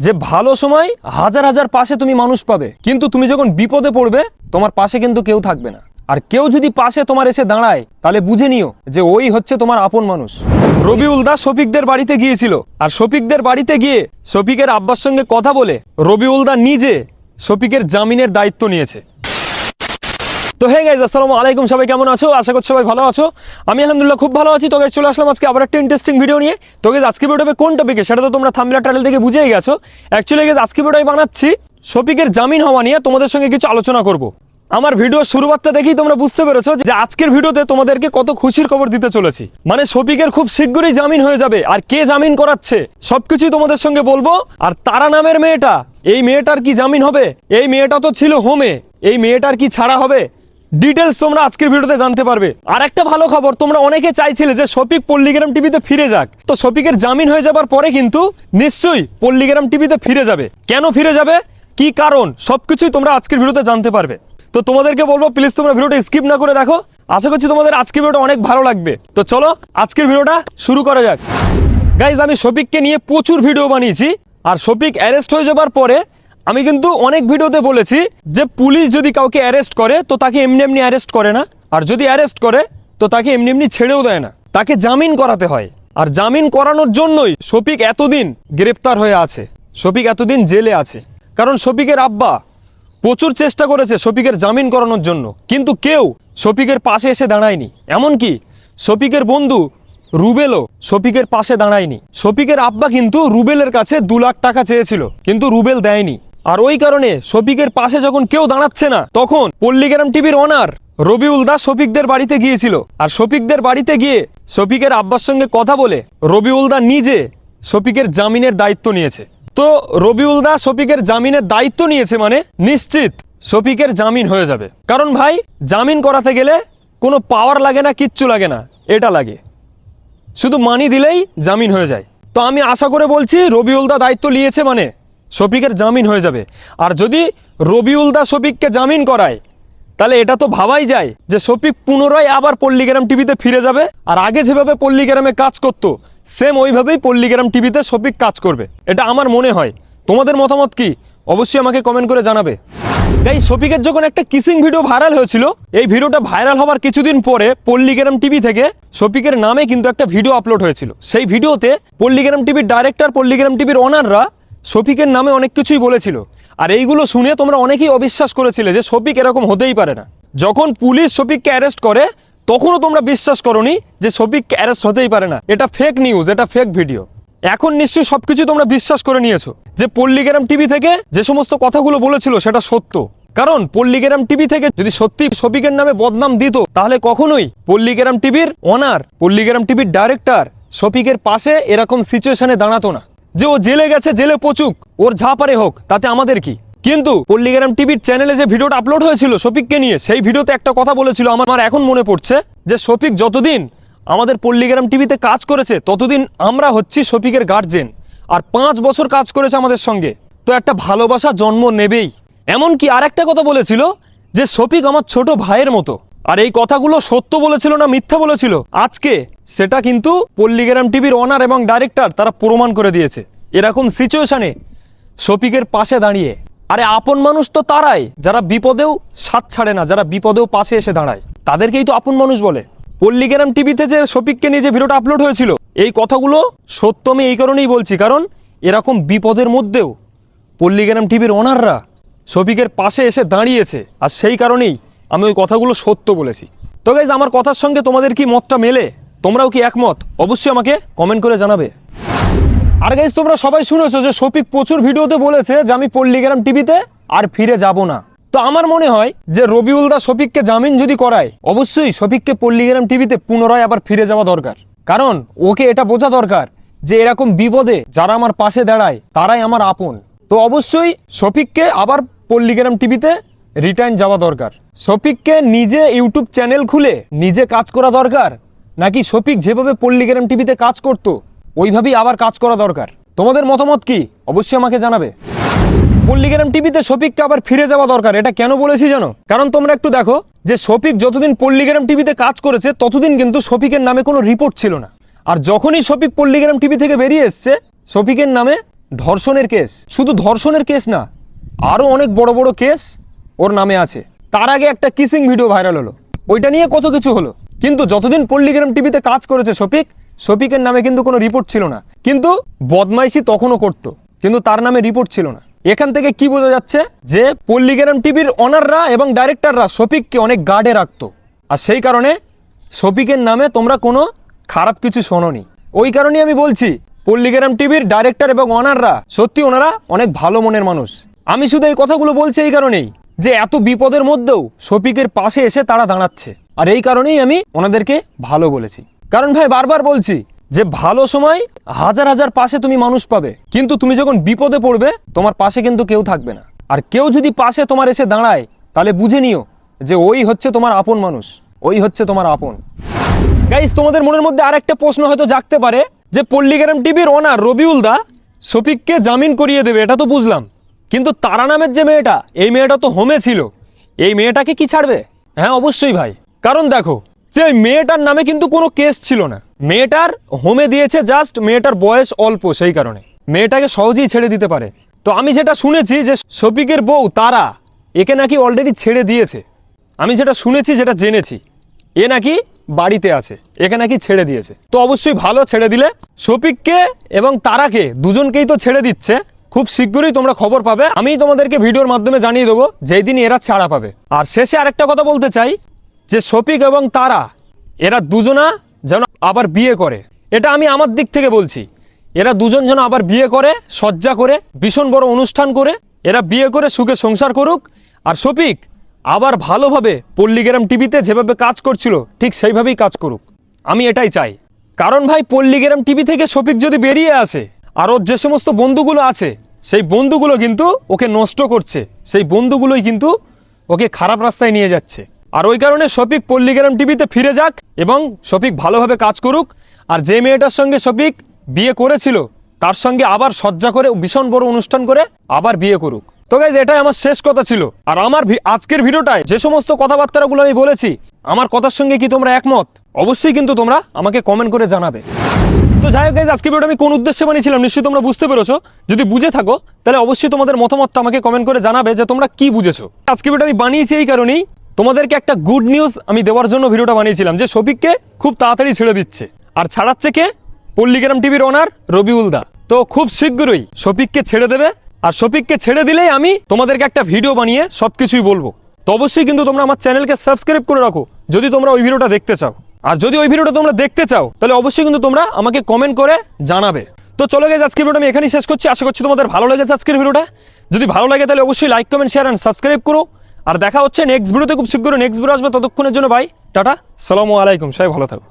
যে ভালো সময় হাজার হাজার পাশে তুমি মানুষ পাবে, কিন্তু তুমি যখন বিপদে পড়বে তোমার পাশে কিন্তু কেউ থাকবে না। আর কেউ যদি পাশে তোমার এসে দাঁড়ায় তাহলে বুঝে নিও যে ওই হচ্ছে তোমার আপন মানুষ। রবিউল দা শফিকদের বাড়িতে গিয়েছিল, আর শফিকদের বাড়িতে গিয়ে শফিকের আব্বার সঙ্গে কথা বলে রবিউল দা নিজে শফিকের জামিনের দায়িত্ব নিয়েছে। তো হে গাইজ, আসসালামু আলাইকুম, সবাই কেমন আছো? আশা করছি সবাই ভালো আছো। আমি আলহামদুলিল্লাহ খুব ভালো আছি। তো গাইজ চলে আসলাম আজকে আবার একটা ইন্টারেস্টিং ভিডিও নিয়ে। তো গাইজ আজকে ভিডিওটা কোন টপিকে সেটা তো তোমরা থাম্বনেল টাইটেল থেকে বুঝেই গেছো। অ্যাকচুয়ালি গাইজ আজকে ভিডিওটা বানাচ্ছি শফিকের জামিন হওয়া নিয়ে, তোমাদের সঙ্গে কিছু আলোচনা করব। আমার ভিডিও শুরুবাতটা দেখেই তোমরা বুঝতে পেরেছো যে আজকের ভিডিওতে তোমাদেরকে কত খুশির খবর দিতে চলেছি। মানে শফিকের খুব শীঘ্রই জামিন হয়ে যাবে, আর কে জামিন করাচ্ছে সবকিছুই তোমাদের সঙ্গে বলবো। আর তারা নামের মেয়েটা, এই মেয়েটার কি জামিন হবে? এই মেয়েটা তো ছিল হোমে, এই মেয়েটার কি ছাড়া হবে? ডিটেলস তোমরা আজকের ভিডিওতে জানতে পারবে। আর একটা ভালো খবর, তোমরা অনেকে চাইছিলে যে শফিক পল্লীগ্রাম টিভিতে ফিরে যাক। তো শফিকের জামিন হয়ে যাবার পরে কিন্তু নিশ্চয়ই পল্লীগ্রাম টিভিতে ফিরে যাবে। কেন ফিরে যাবে, কি কারণ, সবকিছুই তোমরা আজকের ভিডিওতে জানতে পারবে। তো তোমাদেরকে বলবো প্লিজ তোমরা ভিডিওটা স্কিপ না করে দেখো। আশা করছি তোমাদের আজকের ভিডিওটা অনেক ভালো লাগবে। তো চলো আজকের ভিডিওটা শুরু করা যাক। গাইজ আমি শফিককে নিয়ে প্রচুর ভিডিও বানিয়েছি, আর শফিক অ্যারেস্ট হয়ে যাবার পরে আমি কিন্তু অনেক ভিডিওতে বলেছি যে পুলিশ যদি কাউকে অ্যারেস্ট করে তো তাকে এমনি এমনি অ্যারেস্ট করে না, আর যদি অ্যারেস্ট করে তো তাকে এমনি এমনি ছেড়েও দেয় না, তাকে জামিন করাতে হয়। আর জামিন করানোর জন্যই শফিক এতদিন গ্রেপ্তার হয়ে আছে, শফিক এতদিন জেলে আছে। কারণ শফিকের আব্বা প্রচুর চেষ্টা করেছে শফিকের জামিন করানোর জন্য, কিন্তু কেউ শফিকের পাশে এসে দাঁড়ায়নি। এমনকি শফিকের বন্ধু রুবেলও শফিকের পাশে দাঁড়ায়নি। শফিকের আব্বা কিন্তু রুবেলের কাছে 2 লাখ টাকা চেয়েছিল, কিন্তু রুবেল দেয়নি। আর ওই কারণে শফিকের পাশে যখন কেউ দাঁড়াচ্ছে না, তখন পল্লীগ্রাম টিভির ওনার রবিউল দা শফিকদের বাড়িতে গিয়েছিল। আর শফিকদের বাড়িতে গিয়ে শফিকের আব্বার সঙ্গে কথা বলে রবিউল দা নিজে শফিকের জামিনের দায়িত্ব নিয়েছে। তো রবিউল দা শফিকের জামিনের দায়িত্ব নিয়েছে মানে নিশ্চিত শফিকের জামিন হয়ে যাবে। কারণ ভাই, জামিন করাতে গেলে কোনো পাওয়ার লাগে না, কিচ্ছু লাগে না, এটা লাগে শুধু মানি দিলেই জামিন হয়ে যায়। তো আমি আশা করে বলছি রবিউল দা দায়িত্ব নিয়েছে মানে শফিকের জামিন হয়ে যাবে। আর যদি রবিউল দা শফিককে জামিন করায় তাহলে এটা তো ভাবাই যায় যে শফিক পুনরায় আবার পল্লীগ্রাম টিভিতে ফিরে যাবে। আর আগে যেভাবে পল্লীগ্রামে কাজ করতো সেম ওইভাবেই পল্লীগ্রাম টিভিতে শফিক কাজ করবে, এটা আমার মনে হয়। তোমাদের মতামত কি অবশ্যই আমাকে কমেন্ট করে জানাবে। গাইস শফিকের যখন একটা কিসিং ভিডিও ভাইরাল হয়েছিল, এই ভিডিওটা ভাইরাল হওয়ার কিছুদিন পরে পল্লীগ্রাম টিভি থেকে শফিকের নামে কিন্তু একটা ভিডিও আপলোড হয়েছিল। সেই ভিডিওতে পল্লীগ্রাম টিভির ডাইরেক্টর, পল্লীগ্রাম টিভির ওনাররা শফিকের নামে অনেক কিছুই বলেছিল। আর এইগুলো শুনে তোমরা অনেকেই অবিশ্বাস করেছিলে যে শফিক এরকম হতেই পারে না। যখন পুলিশ শফিককে অ্যারেস্ট করে তখনও তোমরা বিশ্বাস করোনি যে শফিক অ্যারেস্ট হতেই পারে না, এটা ফেক নিউজ, এটা ফেক ভিডিও। এখন নিশ্চয়ই সবকিছু তোমরা বিশ্বাস করে নিয়েছো যে পল্লীগ্রাম টিভি থেকে যে সমস্ত কথাগুলো বলেছিল সেটা সত্য। কারণ পল্লীগ্রাম টিভি থেকে যদি সত্যি শফিকের নামে বদনাম দিত তাহলে কখনোই পল্লীগ্রাম টিভির ওনার, পল্লীগ্রাম টিভির ডাইরেক্টর শফিকের পাশে এরকম সিচুয়েশনে দাঁড়াতো না যে ও জেলে গেছে, জেলে পচুক, ওর যা পারে হোক, তাতে আমাদের কি। কিন্তু পল্লীগ্রাম টিভির চ্যানেলে যে ভিডিওটা আপলোড হয়েছিল শফিককে নিয়ে, সেই ভিডিওতে একটা কথা বলেছিল আমার এখন মনে পড়ছে, যে শফিক যতদিন আমাদের পল্লীগ্রাম টিভিতে কাজ করেছে ততদিন আমরা হচ্ছি শফিকের গার্জেন, আর 5 বছর কাজ করেছে আমাদের সঙ্গে, তো একটা ভালোবাসা জন্ম নেবেই। এমনকি আর একটা কথা বলেছিল যে শফিক আমার ছোট ভাইয়ের মতো। আর এই কথাগুলো সত্য বলেছিল না মিথ্যা বলেছিল আজকে সেটা কিন্তু পল্লীগ্রাম টিভির ওনার এবং ডাইরেক্টর তারা প্রমাণ করে দিয়েছে। এরকম সিচুয়েশনে শফিকের পাশে দাঁড়িয়ে, আরে আপন মানুষ তো তারাই যারা বিপদেও সাথ ছাড়ে না, যারা বিপদেও পাশে এসে দাঁড়ায়, তাদেরকেই তো আপন মানুষ বলে। পল্লীগ্রাম টিভিতে যে শফিককে নিয়ে যে ভিডিওটা আপলোড হয়েছিল, এই কথাগুলো সত্য আমি এই কারণেই বলছি, কারণ এরকম বিপদের মধ্যেও পল্লীগ্রাম টিভির ওনাররা শফিকের পাশে এসে দাঁড়িয়েছে, আর সেই কারণেই আমি ওই কথাগুলো সত্য বলেছি। তো গাইজ আমার কথার সঙ্গে তোমাদের কি মতটা মেলে? তোমরাও কি একমত? অবশ্যই আমাকে কমেন্ট করে জানাবে। আর গাইজ তোমরা সবাই শুনেছো যে শফিক প্রচুর ভিডিওতে বলেছে যে আমি পল্লীগ্রাম টিভিতে আর ফিরে যাব না। তো আমার মনে হয় যে রবিউল দা শফিককে জামিন যদি করায়, অবশ্যই শফিককে পল্লীগ্রাম টিভিতে পুনরায় আবার ফিরে যাওয়া দরকার। কারণ ওকে এটা বোঝা দরকার যে এরকম বিপদে যারা আমার পাশে দাঁড়ায় তারাই আমার আপন। তো অবশ্যই শফিককে আবার পল্লীগ্রাম টিভিতে রিটার্ন যাওয়া দরকার। শফিককে নিজে ইউটিউব চ্যানেল খুলে নিজে কাজ করা দরকার, নাকি শফিক যেভাবে পল্লীগ্রাম টিভিতে কাজ করতো ওইভাবেই আবার কাজ করা দরকার? তোমাদের মতামত কি অবশ্যই আমাকে জানাবে। পল্লীগ্রাম টিভিতে শফিককে আবার ফিরে যাওয়া দরকার, এটা কেন বলেছি জানো? কারণ তোমরা একটু দেখো যে শফিক যতদিন পল্লীগ্রাম টিভিতে কাজ করেছে ততদিন কিন্তু শফিকের নামে কোনো রিপোর্ট ছিল না। আর যখনই শফিক পল্লীগ্রাম টিভি থেকে বেরিয়ে এসছে শফিকের নামে ধর্ষণের কেস, শুধু ধর্ষণের কেস না, আরো অনেক বড় বড় কেস ওর নামে আছে। তার আগে একটা কিসিং ভিডিও ভাইরাল হলো, ওইটা নিয়ে কত কিছু হলো। কিন্তু যতদিন পল্লীগ্রাম টিভিতে কাজ করেছে শফিকের নামে কিন্তু কোনো রিপোর্ট ছিল না, কিন্তু বদমাইশি তখনও করতো, কিন্তু তার নামে রিপোর্ট ছিল না। এখান থেকে কি বোঝা যাচ্ছে যে পল্লীগ্রাম টিভির অনাররা এবং ডাইরেক্টররা শফিককে অনেক গার্ডে রাখতো, আর সেই কারণে শফিকের নামে তোমরা কোনো খারাপ কিছু শোনোনি। ওই কারণেই আমি বলছি পল্লীগ্রাম টিভির ডাইরেক্টর এবং অনাররা সত্যি ওনারা অনেক ভালো মনের মানুষ। আমি শুধু এই কথাগুলো বলছি এই কারণেই যে এত বিপদের মধ্যেও শফিকের পাশে এসে তারা দাঁড়াচ্ছে, আর এই কারণেই আমি ওনাদেরকে ভালো বলেছি। কারণ ভাই বারবার বলছি যে ভালো সময় হাজার হাজার পাশে তুমি মানুষ পাবে, কিন্তু তুমি যখন বিপদে পড়বে তোমার পাশে কিন্তু কেউ থাকবে না। আর কেউ যদি পাশে তোমার এসে দাঁড়ায় তাহলে বুঝে নিও যে ওই হচ্ছে তোমার আপন মানুষ, ওই হচ্ছে তোমার আপন। গাইস, তোমাদের মনের মধ্যে আরেকটা প্রশ্ন হয়তো জাগতে পারে যে পল্লীগ্রাম টিভির ওনার রবিউল দা শফিককে জামিন করিয়ে দেবে, এটা তো বুঝলাম, কিন্তু তারা নামের যে মেয়েটা, এই মেয়েটা তো হোমে ছিল, এই মেয়েটাকে কি ছাড়বে? হ্যাঁ অবশ্যই ভাই, কারণ দেখো যে মেয়েটার নামে কিন্তু কোনো কেস ছিল না, মেয়েটার হোমে দিয়েছে, জাস্ট মেয়েটার বয়স অল্প, সেই কারণে মেয়েটাকে সহজেই ছেড়ে দিতে পারে। তো আমি যেটা শুনেছি যে শফিকের বউ তারা একে নাকি অলরেডি ছেড়ে দিয়েছে, আমি যেটা শুনেছি, যেটা জেনেছি, এ নাকি বাড়িতে আছে, একে নাকি ছেড়ে দিয়েছে। তো অবশ্যই ভালো, ছেড়ে দিলে শফিককে এবং তারাকে দুজনকেই তো ছেড়ে দিচ্ছে, খুব শীঘ্রই তোমরা খবর পাবে, আমি তোমাদেরকে ভিডিওর মাধ্যমে জানিয়ে দেবো যেই দিন এরা ছাড়া পাবে। আর শেষে আরেকটা কথা বলতে চাই যে শফিক এবং তারা এরা দুজনা যেন আবার বিয়ে করে, এটা আমি আমার দিক থেকে বলছি, এরা দুজন যেন আবার বিয়ে করে, সজ্জা করে, ভীষণ বড় অনুষ্ঠান করে এরা বিয়ে করে সুখে সংসার করুক, আর শফিক আবার ভালোভাবে পল্লীগ্রাম টিভিতে যেভাবে কাজ করছিল ঠিক সেইভাবেই কাজ করুক, আমি এটাই চাই। কারণ ভাই পল্লীগ্রাম টিভি থেকে শফিক যদি বেরিয়ে আসে, আর ওর যে সমস্ত বন্ধুগুলো আছে সেই বন্ধুগুলো কিন্তু ওকে নষ্ট করছে, সেই বন্ধুগুলোই কিন্তু ওকে খারাপ রাস্তায় নিয়ে যাচ্ছে। আর ওই কারণে শফিক পল্লীগ্রাম টিভিতে ফিরে যাক এবং শফিক ভালোভাবে কাজ করুক, আর যে মেয়েটার সঙ্গে শফিক বিয়ে করেছিল তার সঙ্গে আবার সজ্জা করে ভীষণ বড় অনুষ্ঠান করে আবার বিয়ে করুক। তো গাইজ, এটাই আমার শেষ কথা ছিল। আর আমার আজকের ভিডিওটায় যে সমস্ত কথাবার্তাগুলো আমি বলেছি, আমার কথার সঙ্গে কি তোমরা একমত? অবশ্যই কিন্তু তোমরা আমাকে কমেন্ট করে জানাবে। তো যাই হোক গাইজ, আজকে ভিডিওটা আমি কোন উদ্দেশ্যে বানিয়েছিলাম নিশ্চয়ই তোমরা বুঝতে পেরেছো। যদি বুঝে থাকো তাহলে অবশ্যই তোমাদের মতামতটা আমাকে কমেন্ট করে জানাবে যে তোমরা কি বুঝেছো। আজকে ভিডিওটা আমি বানিয়েছি এই কারণেই, তোমাদেরকে একটা গুড নিউজ আমি দেওয়ার জন্য ভিডিওটা বানিয়েছিলাম যে শফিককে খুব তাড়াতাড়ি ছেড়ে দিচ্ছে, আর ছাড়াচ্ছে কে? পল্লীগ্রাম টিভির ওনার রবিউল দা। তো খুব শীঘ্রই শফিককে ছেড়ে দেবে, আর শফিককে ছেড়ে দিলেই আমি তোমাদেরকে একটা ভিডিও বানিয়ে সবকিছুই বলবো। তো অবশ্যই কিন্তু তোমরা আমার চ্যানেলকে সাবস্ক্রাইব করে রাখো যদি তোমরা ওই ভিডিওটা দেখতে চাও, আর যদি ওই ভিডিওটা তোমরা দেখতে চাও তাহলে অবশ্যই কিন্তু তোমরা আমাকে কমেন্ট করে জানাবে। তো চলো গাইজ, আজকের ভিডিওটা আমি এখানেই শেষ করছি। আশা করছি তোমাদের ভালো লেগেছে আজকের ভিডিওটা। যদি ভালো লাগে তাহলে অবশ্যই like, comment, share and subscribe করো। আর দেখা হচ্ছে নেক্সট ভিডিওতে, খুব শীঘ্রই নেক্সট ভিডিও আসবে। ততক্ষণের জন্য বাই, টাটা, আসসালামু আলাইকুম, সবাই ভালো থাকো।